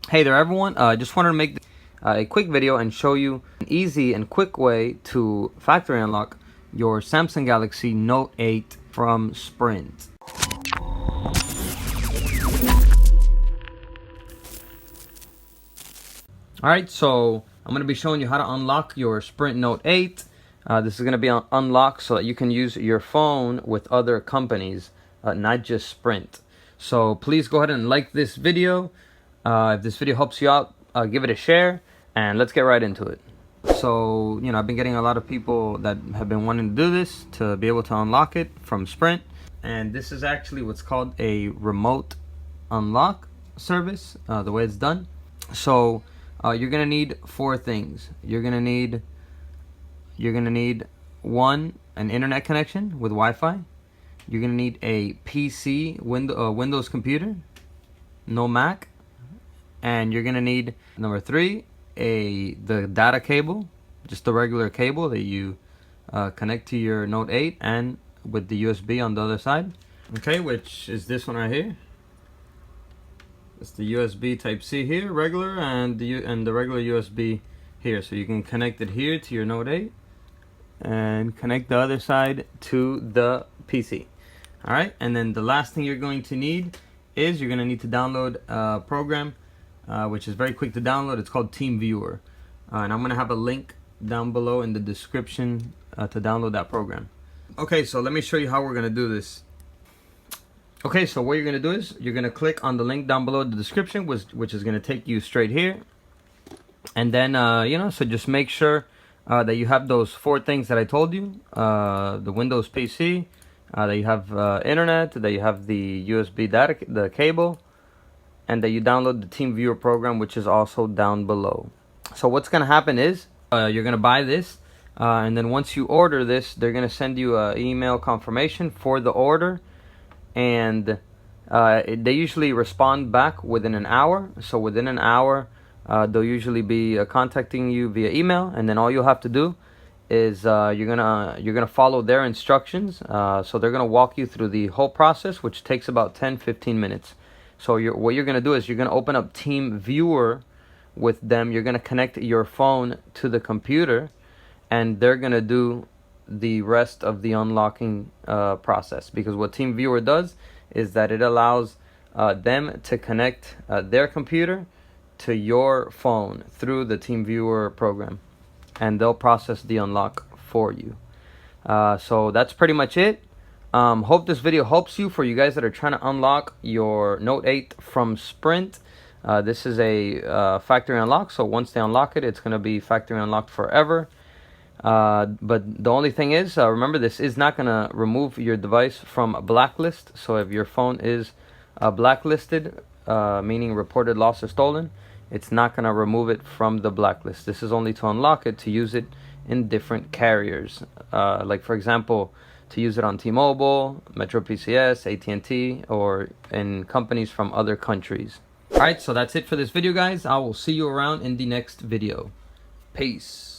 Hey there everyone, just wanted to make a quick video and show you an easy and quick way to factory unlock your Samsung Galaxy Note 8 from Sprint. Alright, so I'm going to be showing you how to unlock your Sprint Note 8. This is going to be unlocked so that you can use your phone with other companies, not just Sprint. So please go ahead and like this video. If this video helps you out, give it a share, and let's get right into it. So, I've been getting a lot of people that have been wanting to do this, to be able to unlock it from Sprint. And this is actually what's called a remote unlock service, the way it's done. So, you're gonna need four things. You're gonna need one, an internet connection with Wi-Fi. You're gonna need a PC, Windows computer, no Mac. And you're gonna need, number three, the data cable, just the regular cable that you connect to your Note 8, and with the USB on the other side. Okay, which is this one right here. It's the USB Type C here, regular, and the regular USB here. So you can connect it here to your Note 8, and connect the other side to the PC. All right, and then the last thing you're going to need is you're gonna need to download a program. Which is very quick to download. It's called TeamViewer, and I'm gonna have a link down below in the description to download that program. Okay, so let me show you how we're gonna do this. Okay, so what you're gonna do is you're gonna click on the link down below in the description, which is gonna take you straight here. And then so just make sure that you have those four things that I told you: the Windows PC, that you have internet, that you have the USB data, the cable, and that you download the TeamViewer program, which is also down below. So what's gonna happen is you're gonna buy this, and then once you order this, they're gonna send you an email confirmation for the order, and they usually respond back within an hour. So within an hour, they'll usually be contacting you via email, and then all you'll have to do is you're gonna follow their instructions. So they're gonna walk you through the whole process, which takes about 10-15 minutes. So what you're going to do is you're going to open up TeamViewer with them. You're going to connect your phone to the computer, and they're going to do the rest of the unlocking process. Because what TeamViewer does is that it allows them to connect their computer to your phone through the TeamViewer program, and they'll process the unlock for you. So that's pretty much it. Hope this video helps you, for you guys that are trying to unlock your Note 8 from Sprint. This is a factory unlock, so once they unlock it, it's going to be factory unlocked forever. But the only thing is, remember, this is not going to remove your device from a blacklist. So if your phone is blacklisted, meaning reported lost or stolen, it's not going to remove it from the blacklist. This is only to unlock it, to use it in different carriers. Like, for example, to use it on T-Mobile, Metro PCS, AT&T, or in companies from other countries. Alright, so that's it for this video, guys. I will see you around in the next video. Peace.